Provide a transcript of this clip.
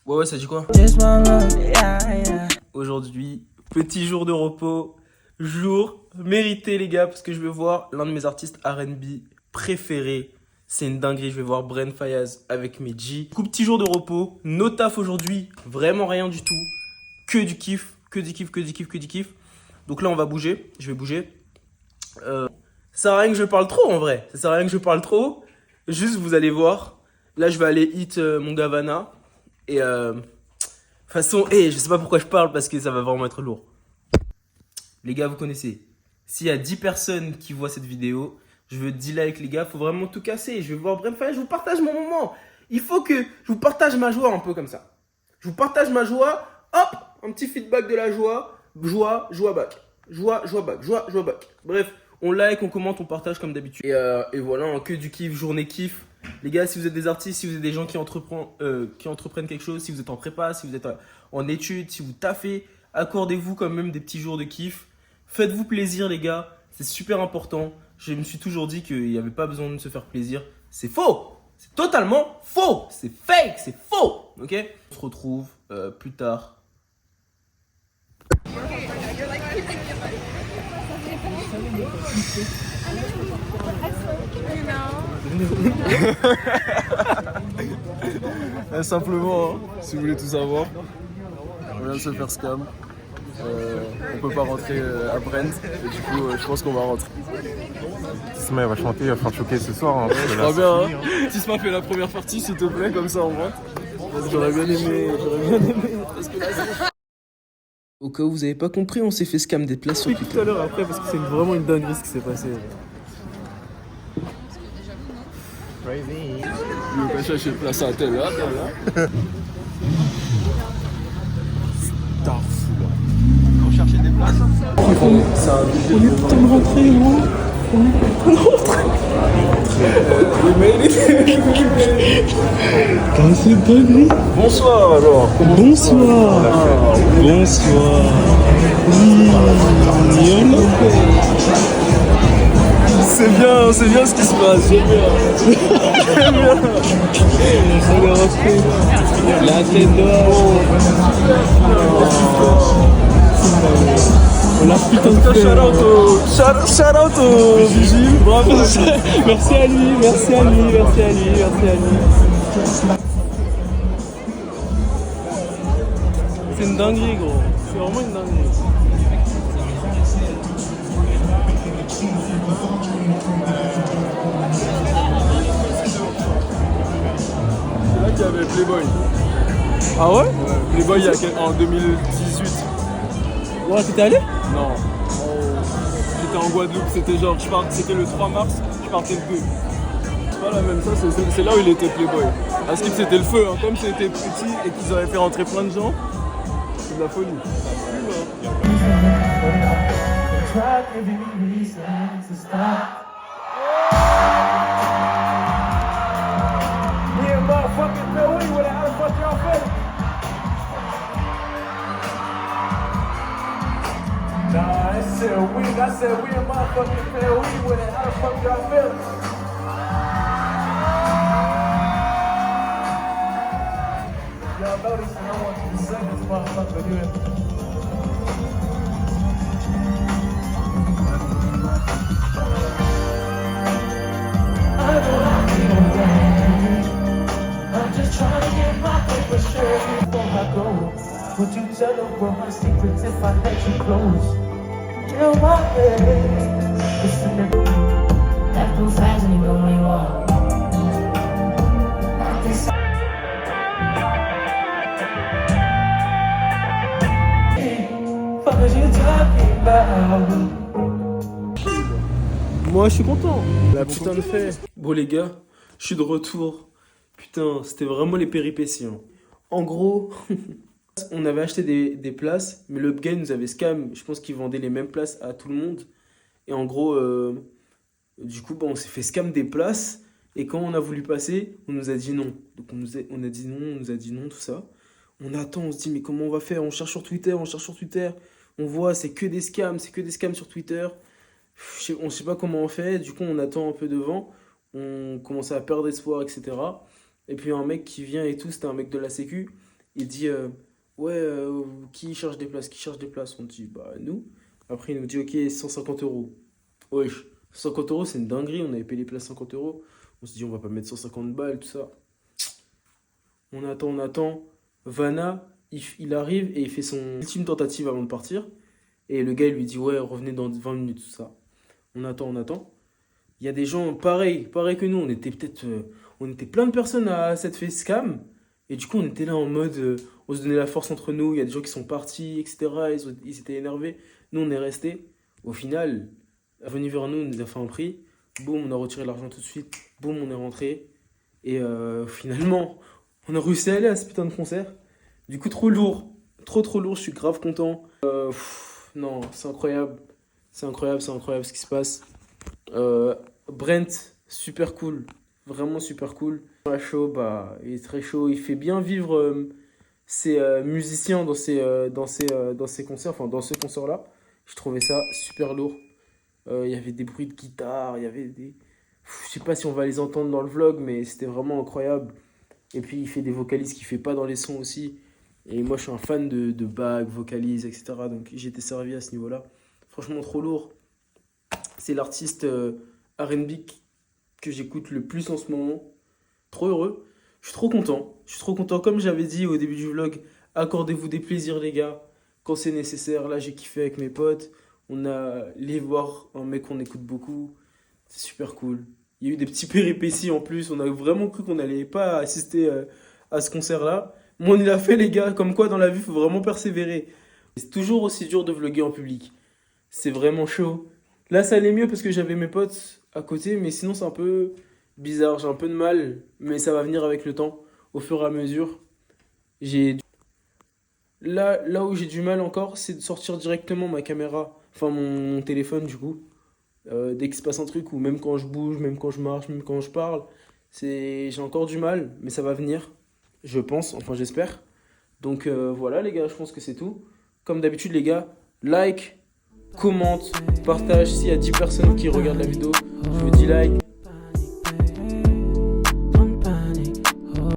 Ouais, ça dit quoi? Aujourd'hui, petit jour de repos, jour mérité les gars, parce que je vais voir l'un de mes artistes R&B préférés. C'est une dinguerie, je vais voir Brent Faiyaz avec mes G. Du coup, petit jour de repos, no taf aujourd'hui, vraiment rien du tout. Que du kiff, que du kiff, que du kiff, que du kiff. Donc là, on va bouger, je vais bouger. Ça sert à rien que je parle trop en vrai, ça sert à rien que je parle trop. Juste, vous allez voir. Là, je vais aller hit mon Gavana. Et de toute façon, je sais pas pourquoi je parle parce que ça va vraiment être lourd. Les gars, vous connaissez. S'il y a 10 personnes qui voient cette vidéo, je veux 10 likes, les gars. Faut vraiment tout casser. Je vais voir Brent Faiyaz, je vous partage mon moment. Il faut que je vous partage ma joie un peu comme ça. Je vous partage ma joie. Hop, un petit feedback de la joie. Joie back. Joie back. Joie back. Bref, on like, on commente, on partage comme d'habitude. Et voilà, hein, que du kiff, journée kiff. Les gars, si vous êtes des artistes, si vous êtes des gens qui entreprennent quelque chose, si vous êtes en prépa, si vous êtes en études, si vous taffez, accordez-vous quand même des petits jours de kiff. Faites-vous plaisir, les gars. C'est super important. Je me suis toujours dit qu'il n'y avait pas besoin de se faire plaisir. C'est faux. C'est totalement faux. C'est fake. C'est faux. Ok? On se retrouve plus tard. Simplement, hein, si vous voulez tout savoir, on vient de se faire scam. On peut pas rentrer à Brent, et du coup, je pense qu'on va rentrer. Tisma il va chanter, il va faire choquer ce soir. Hein, Je crois bien, hein. Tisma fait la première partie, s'il te plaît, comme ça on rentre. J'aurais bien aimé. Parce que là, Au cas où vous avez pas compris, on s'est fait scam des places sur tout Twitter. à l'heure après, parce que c'est vraiment une dinguerie ce qui s'est passé. Le Pacha, j'ai placé à tel là. On cherchait des places. C'est un budget de temps de rentrer, gros. On est pas rentrer. C'est dingue. Bonsoir alors. Bonsoir. Bonsoir. C'est bien ce qui se passe. J'aime bien. On est rentré. La tête dehors. On a putain de shout out au Vigile. Bravo. Merci à lui. C'est une dinguerie, gros. C'est vraiment une dinguerie. C'est là qu'il y avait Playboy. Ah ouais? Playboy en 2018. Ouais, t'étais allé? Non. J'étais en Guadeloupe, c'était le 3 mars, je partais le 2. C'est pas la même, ça, c'est là où il était Playboy. À Skip, c'était le feu, hein. Comme c'était petit et qu'ils avaient fait rentrer plein de gens, c'est de la folie. I said we a motherfucking fair we with it. How the fuck y'all feeling? Y'all know this and I want you to sing this motherfucker here. I'm just trying to get my paper straight before I go. Would you tell the world my secrets if I let you close? Left too fast and you go where you are. Moi, je suis content. La putain de fait. Bon, les gars, je suis de retour. Putain, c'était vraiment les péripéties. Hein. En gros, on avait acheté des places, mais le gars nous avait scam. Je pense qu'il vendait les mêmes places à tout le monde. Et en gros, du coup, on s'est fait scam des places. Et quand on a voulu passer, on nous a dit non. Donc on nous a dit non, tout ça. On attend, on se dit, mais comment on va faire? On cherche sur Twitter. On voit, c'est que des scams sur Twitter. On ne sait pas comment on fait. Du coup, on attend un peu devant. On commence à perdre espoir, etc. Et puis un mec qui vient et tout, c'était un mec de la sécu. Il dit ouais, qui cherche des places? Qui cherche des places? On dit bah nous. Après, il nous dit ok, 150 euros. Wesh, 150 euros, c'est une dinguerie. On avait payé les places 50 euros. On se dit on va pas mettre 150 balles, tout ça. On attend, on attend. Vanna, il arrive et il fait son ultime tentative avant de partir. Et le gars, il lui dit ouais, revenez dans 20 minutes, tout ça. On attend, on attend. Il y a des gens pareils que nous. On était on était plein de personnes à s'être fait scam. Et du coup, on était là en mode, on se donnait la force entre nous. Il y a des gens qui sont partis, etc. Ils étaient énervés. Nous, on est restés. Au final, venu vers nous, on nous a fait un prix. Boum, on a retiré l'argent tout de suite. Boum, on est rentré. Et finalement, on a réussi à aller à ce putain de concert. Du coup, trop lourd. Trop lourd. Je suis grave content. Non, c'est incroyable. C'est incroyable ce qui se passe. Brent, super cool. Vraiment super cool. Très chaud, bah, il est très chaud. Il fait bien vivre ses musiciens dans ses concerts. Enfin, dans ce concert-là. Je trouvais ça super lourd. Il y avait des bruits de guitare. Il y avait des... Je sais pas si on va les entendre dans le vlog, mais c'était vraiment incroyable. Et puis, il fait des vocalises qu'il fait pas dans les sons aussi. Et moi, je suis un fan de back, vocalises, etc. Donc, j'ai été servi à ce niveau-là. Franchement, trop lourd. C'est l'artiste R&B que j'écoute le plus en ce moment. Trop heureux. Je suis trop content. Je suis trop content. Comme j'avais dit au début du vlog, accordez-vous des plaisirs, les gars. Quand c'est nécessaire. Là, j'ai kiffé avec mes potes. On a allé voir un mec qu'on écoute beaucoup. C'est super cool. Il y a eu des petits péripéties en plus. On a vraiment cru qu'on n'allait pas assister à ce concert-là. Mais on l'a fait, les gars. Comme quoi, dans la vie, il faut vraiment persévérer. C'est toujours aussi dur de vlogger en public. C'est vraiment chaud. Là, ça allait mieux parce que j'avais mes potes à côté. Mais sinon, c'est un peu bizarre. J'ai un peu de mal. Mais ça va venir avec le temps. Au fur et à mesure. Là où j'ai du mal encore, c'est de sortir directement ma caméra. Enfin, mon téléphone, du coup. Dès qu'il se passe un truc, ou même quand je bouge, même quand je marche, même quand je parle, j'ai encore du mal, mais ça va venir, je pense, enfin j'espère. Donc voilà les gars, je pense que c'est tout. Comme d'habitude les gars, like, commente, partage. S'il y a 10 personnes qui regardent la vidéo, je vous dis like.